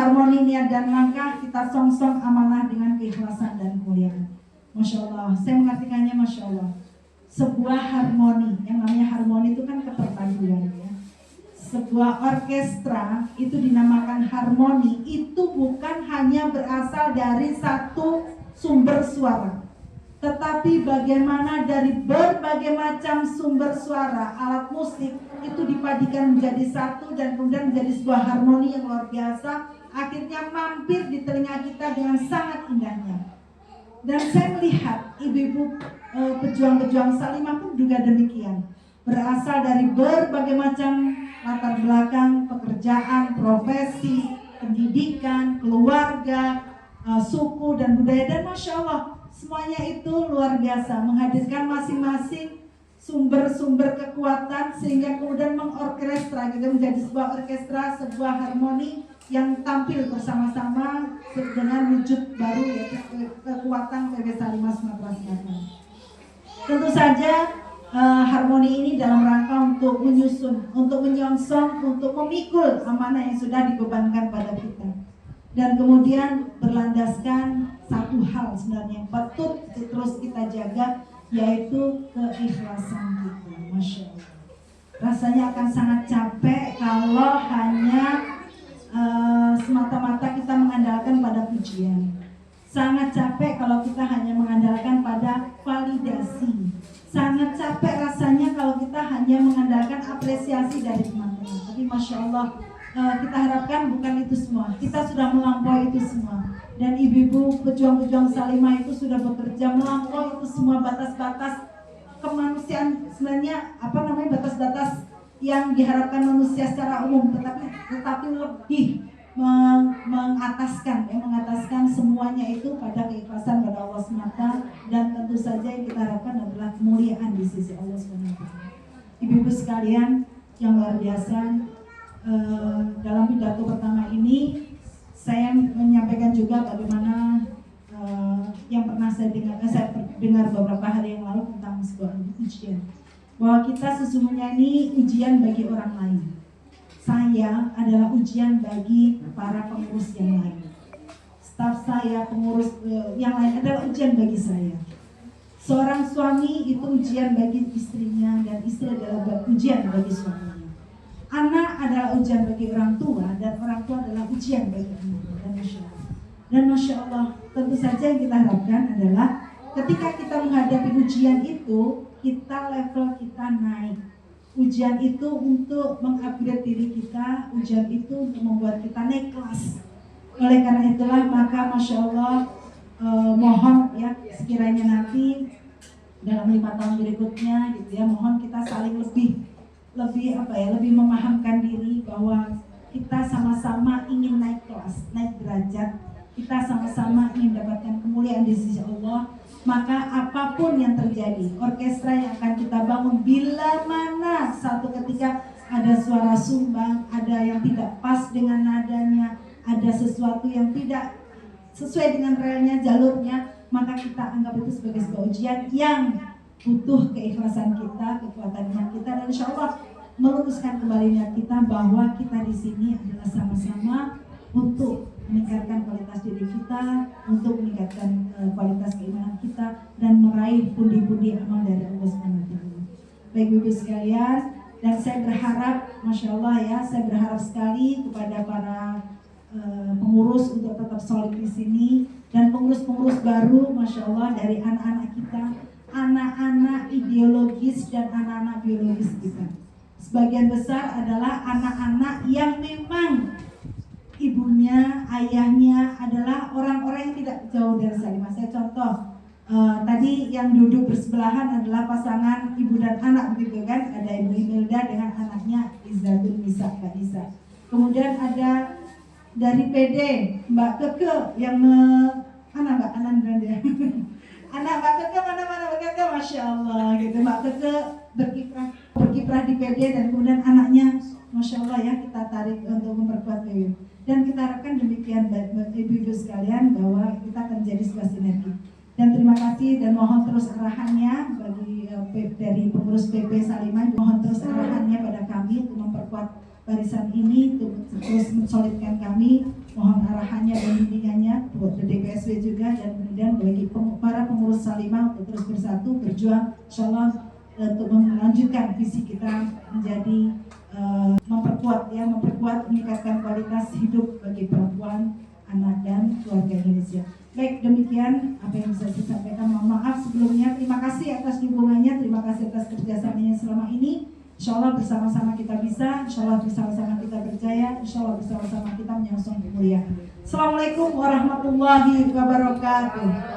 harmoni niat dan langkah, kita song-song amanah dengan keikhlasan dan kemuliaan. Masya Allah, saya mengartikannya Masya Allah. Sebuah harmoni, yang namanya harmoni itu kan keterpaduan ya. Sebuah orkestra itu dinamakan harmoni, itu bukan hanya berasal dari satu sumber suara, tetapi bagaimana dari berbagai macam sumber suara, alat musik itu dipadikan menjadi satu dan kemudian menjadi sebuah harmoni yang luar biasa, akhirnya mampir di telinga kita dengan sangat indahnya. Dan saya melihat ibu-ibu pejuang-pejuang Salimah pun juga demikian, berasal dari berbagai macam latar belakang, pekerjaan, profesi, pendidikan, keluarga, suku dan budaya, dan Masya Allah semuanya itu luar biasa, menghadirkan masing-masing sumber-sumber kekuatan sehingga kemudian mengorkestra gitu, menjadi sebuah orkestra, sebuah harmoni yang tampil bersama-sama dengan wujud baru, yaitu kekuatan PB Salimah Sumatera Selatan. Tentu saja harmoni ini dalam rangka untuk menyusun, untuk menyongsong, untuk memikul amanah yang sudah dibebankan pada kita. Dan kemudian berlandaskan satu hal sebenarnya yang patut terus kita jaga, yaitu keikhlasan kita. Masya Allah. Rasanya akan sangat capek kalau hanya semata-mata kita mengandalkan pada pujian. Sangat capek kalau kita hanya mengandalkan pada validasi. Sangat capek rasanya kalau kita hanya mengandalkan apresiasi dari teman-teman. Tapi Masya Allah, kita harapkan bukan itu semua. Kita sudah melampaui itu semua. Dan ibu-ibu pejuang-pejuang Salimah itu sudah bekerja melampaui itu semua batas-batas kemanusiaan, sebenarnya batas-batas yang diharapkan manusia secara umum, tetapi lebih mengataskan semuanya itu pada keikhlasan pada Allah SWT, dan tentu saja yang kita harapkan adalah kemuliaan di sisi Allah SWT. Ibu-ibu sekalian yang luar biasa, dalam pidato pertama ini saya menyampaikan juga bagaimana yang pernah saya dengar beberapa hari yang lalu tentang sebuah ujian, bahwa kita sesungguhnya ini ujian bagi orang lain. Saya adalah ujian bagi para pengurus yang lain. Staf saya, pengurus yang lain adalah ujian bagi saya. Seorang suami itu ujian bagi istrinya, dan istri adalah ujian bagi suaminya. Anak adalah ujian bagi orang tua, dan orang tua adalah ujian bagi anak. Dan Masya Allah, tentu saja yang kita harapkan adalah ketika kita menghadapi ujian itu, level kita naik. Ujian itu untuk mengupgrade diri kita, ujian itu untuk membuat kita naik kelas. Oleh karena itulah maka Masya Allah, mohon ya sekiranya nanti dalam 5 tahun berikutnya gitu ya, mohon kita saling lebih memahamkan diri bahwa kita sama-sama ingin naik kelas, naik derajat, kita sama-sama ingin mendapatkan kemuliaan di sisi Allah. Maka apapun yang terjadi, orkestra yang akan kita bangun, bila mana satu ketika ada suara sumbang, ada yang tidak pas dengan nadanya, ada sesuatu yang tidak sesuai dengan relnya, jalurnya, maka kita anggap itu sebagai sebuah ujian yang butuh keikhlasan kita, kekuatan iman kita, dan insya Allah meluruskan kembali niat kita bahwa kita di sini adalah sama-sama untuk meningkatkan kualitas diri kita, untuk meningkatkan kualitas keimanan kita, dan meraih pundi-pundi amal dari Allah SWT. Baik ibu sekalian, dan saya berharap, Masya Allah ya, saya berharap sekali kepada para pengurus untuk tetap solid di sini, dan pengurus-pengurus baru, Masya Allah, dari anak-anak kita, anak-anak ideologis dan anak-anak biologis kita. Sebagian besar adalah anak-anak yang memang ibunya, ayahnya adalah orang-orang yang tidak jauh dari Salimah. Saya contoh, tadi yang duduk bersebelahan adalah pasangan ibu dan anak, begitu kan? Ada Ibu Imelda dengan anaknya Izzatul Nisa, Mbak Nisa. Kemudian ada dari PD Mbak Keke yang anak Mbak Keke, mana Mbak Keke, Masya Allah gitu. Mbak Keke berkiprah di PD, dan kemudian anaknya, Masya Allah ya, kita tarik untuk memperkuat PW. Dan kita harapkan demikian ibu-ibu sekalian, bahwa kita akan menjadi sebuah sinergi. Dan terima kasih, dan mohon terus arahannya bagi dari pengurus PP Salimah, mohon terus arahannya pada kami untuk memperkuat barisan ini terus mensolidkan kami. Mohon arahannya dan bimbingannya buat DPSW juga, dan kemudian bagi para pengurus Salimah untuk terus bersatu berjuang insyaallah untuk melanjutkan visi kita menjadi memperkuat meningkatkan kualitas hidup bagi perempuan, anak dan keluarga Indonesia. Baik, demikian apa yang bisa saya sampaikan. Mohon maaf sebelumnya. Terima kasih atas dukungannya, terima kasih atas kerjasamanya selama ini. Insyaallah bersama-sama kita bisa, insyaallah bersama-sama kita berjaya, insyaallah bersama-sama kita menyongsong kemuliaan. Assalamualaikum warahmatullahi wabarakatuh.